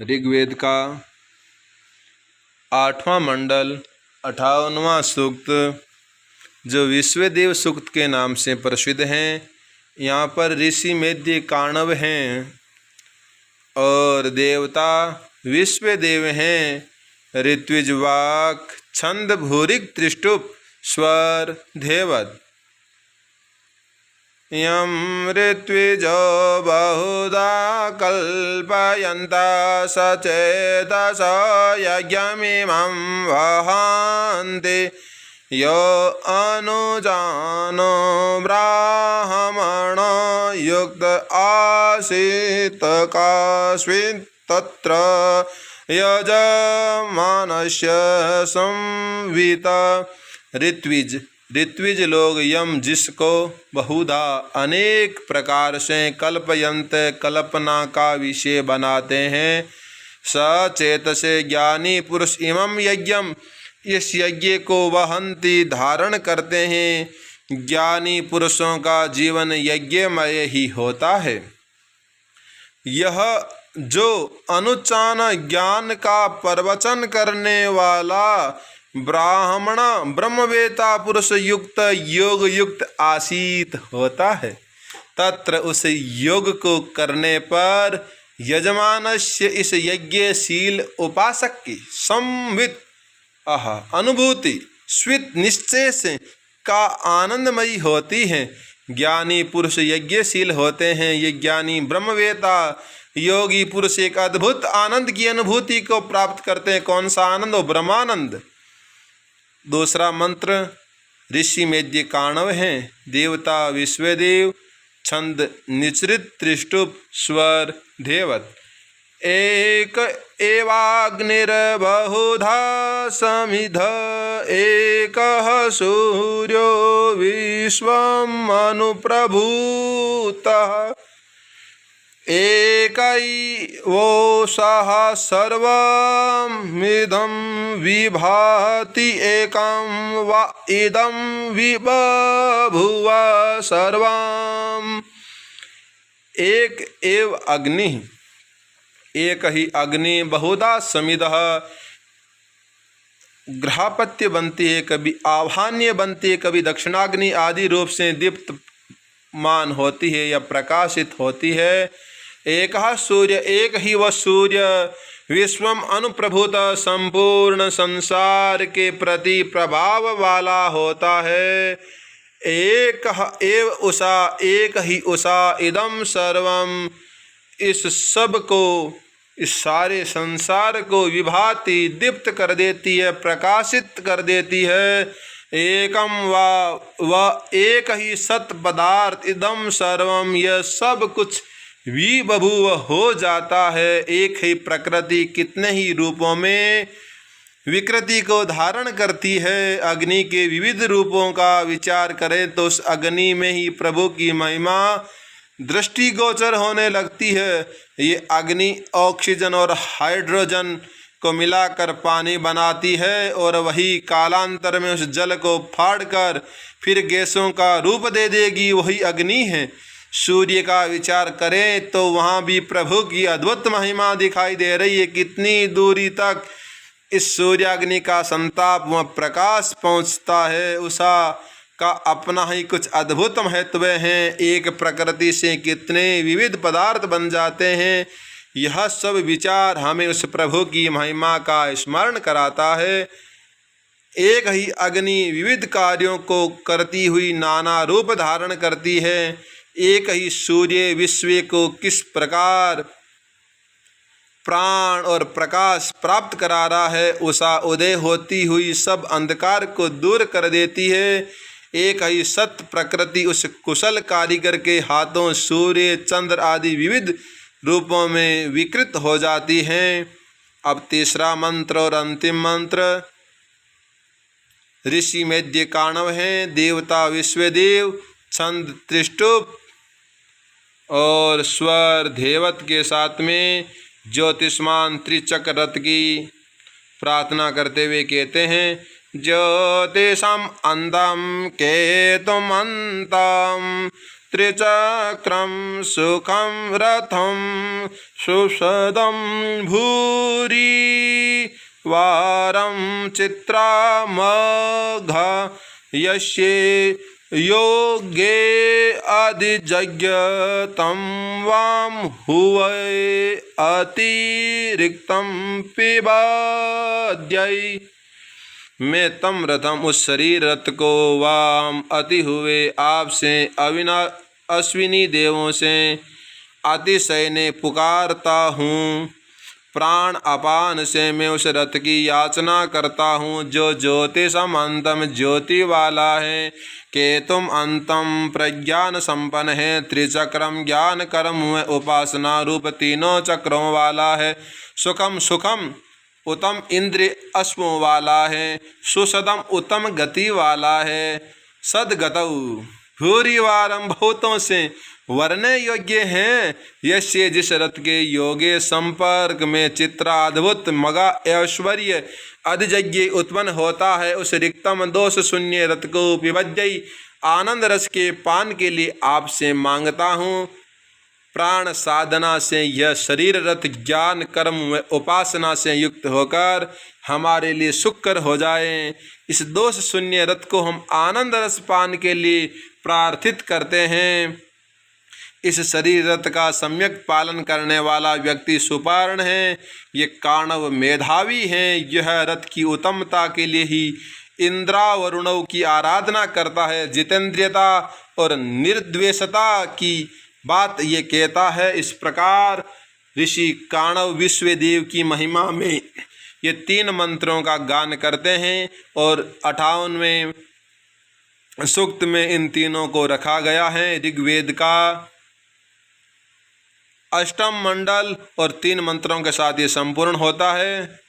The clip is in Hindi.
ऋग्वेद का 8वां मंडल 58वां सूक्त, जो विश्वदेव सूक्त के नाम से प्रसिद्ध हैं। यहाँ पर ऋषि मेद्य काणव हैं और देवता विश्वदेव हैं। ऋत्विजवाक छंद भूरिक त्रिष्टुप स्वर धेवत। यं ऋत्विजो बहुधा कल्पयन्ता सचेतस यज्ञमिमं वहन्ति यो अनुजानो ब्राह्मणो युक्त आसीत् कास्मिन् तत्र यजमानस्य संवित। ऋत्विज लोग यम जिसको बहुधा अनेक प्रकार से कल्पयंत कल्पना का विषय बनाते हैं। सचेत से ज्ञानी पुरुष इमं यज्ञम इस यज्ञ को वहन्ति धारण करते हैं। ज्ञानी पुरुषों का जीवन यज्ञमय ही होता है। यह जो अनुचान ज्ञान का प्रवचन करने वाला ब्राह्मण ब्रह्मवेता पुरुष युक्त योग युक्त आसीत होता है, तत्र उस योग को करने पर यजमानस्य इस यज्ञशील उपासक की संवित अनुभूति स्वित निश्चय से का आनंदमयी होती है। ज्ञानी पुरुष यज्ञशील होते हैं। ये ज्ञानी ब्रह्मवेता योगी पुरुष एक अद्भुत आनंद की अनुभूति को प्राप्त करते हैं। कौन सा आनंद? वो ब्रह्मानंद। दूसरा मंत्र ऋषि मेद्य काणव हैं। देवता विश्वदेव छंद निचृत त्रिष्टुप स्वर धेवत। एक एवाग्निर्बहुधा समिध एकः सूर्यो विश्वम् अनुप्रभूतः एकैवोषः सर्वमिदं विभाति एकं वा इदं विबभुव सर्वम्। एक एव अग्नि, एक ही अग्नि बहुधा समिधः ग्रहापत्य बनती है, कभी आह्वान्य बनती है, कभी दक्षिणाग्नि आदि रूप से दीप्तमान होती है या प्रकाशित होती है। एक सूर्य, एक ही वह सूर्य विश्वम अनुप्रभुत संपूर्ण संसार के प्रति प्रभाव वाला होता है। एक एव उषा, एक ही उषा इदम सर्वम इस सब को, इस सारे संसार को विभाति दीप्त कर देती है, प्रकाशित कर देती है। एकम व एक ही सत पदार्थ इदम सर्वम यह सब कुछ विबभुव हो जाता है। एक ही प्रकृति कितने ही रूपों में विकृति को धारण करती है। अग्नि के विविध रूपों का विचार करें तो उस अग्नि में ही प्रभु की महिमा दृष्टिगोचर होने लगती है। ये अग्नि ऑक्सीजन और हाइड्रोजन को मिलाकर पानी बनाती है और वही कालांतर में उस जल को फाड़कर फिर गैसों का रूप दे देगी। वही अग्नि है। सूर्य का विचार करें तो वहाँ भी प्रभु की अद्भुत महिमा दिखाई दे रही है। कितनी दूरी तक इस सूर्याग्नि का संताप व प्रकाश पहुँचता है। उषा का अपना ही कुछ अद्भुत महत्व है। एक प्रकृति से कितने विविध पदार्थ बन जाते हैं। यह सब विचार हमें उस प्रभु की महिमा का स्मरण कराता है। एक ही अग्नि विविध कार्यों को करती हुई नाना रूप धारण करती है। एक ही सूर्य विश्व को किस प्रकार प्राण और प्रकाश प्राप्त करा रहा है। उषा उदय होती हुई सब अंधकार को दूर कर देती है। एक ही सत्य प्रकृति उस कुशल कारीगर के हाथों सूर्य चंद्र आदि विविध रूपों में विकृत हो जाती हैं। अब तीसरा मंत्र और अंतिम मंत्र ऋषि मेद्य काणव हैं। देवता विश्वदेव छंद त्रिष्टुप और स्वर धेवत के साथ में ज्योतिष्मान त्रिचक्र रथ की प्रार्थना करते हुए कहते हैं। ज्योतिषम अंतम केतुमंतम त्रिचक्रं सुखं रथं सुषदं भूरि वारं चित्रामघ यस्ये योगे अधिजज्ञ तं वां हुवै अतिरिक्तं पिबद्यै। मैं तम रथम उस शरीर रथ को वाम अति हुए आपसे अश्विनी देवों से अतिशय ने पुकारता हूँ। प्राण अपान से मैं उस रथ की याचना करता हूँ जो ज्योतिषम अंतम ज्योति वाला है, केतुम अंतम प्रज्ञान संपन्न है, त्रिचक्रम ज्ञान कर्म में उपासना रूप तीनों चक्रों वाला है, सुखम सुखम उत्तम इंद्रिय अश्वों वाला है, सुसदम उत्तम गति वाला है, सदगतौ भूरिवारम बहुतों से वर्ण्य योग्य हैं। यस्य जिस रथ के योगे संपर्क में चित्राद्भुत मगा ऐश्वर्य अधिजज्ञ उत्पन्न होता है, उस रिक्तम दोष शून्य रथ को पिबद्यै आनंद रस के पान के लिए आपसे मांगता हूँ। प्राण साधना से यह शरीर रथ ज्ञान कर्म व उपासना से युक्त होकर हमारे लिए सुखकर हो जाए। इस दोष शून्य रथ को हम आनंद रस पान के लिए प्रार्थित करते हैं। इस शरीर रथ का सम्यक पालन करने वाला व्यक्ति सुपर्ण है, ये काणव मेधावी हैं। यह रथ की उत्तमता के लिए ही इंद्रावरुणों की आराधना करता है। जितेंद्रियता और निर्द्वेषता की बात ये कहता है। इस प्रकार ऋषि काणव विश्वदेव की महिमा में ये 3 मंत्रों का गान करते हैं और 58वें सूक्त में इन तीनों को रखा गया है। ऋग्वेद का 8वां मंडल और 3 मंत्रों के साथ ये संपूर्ण होता है।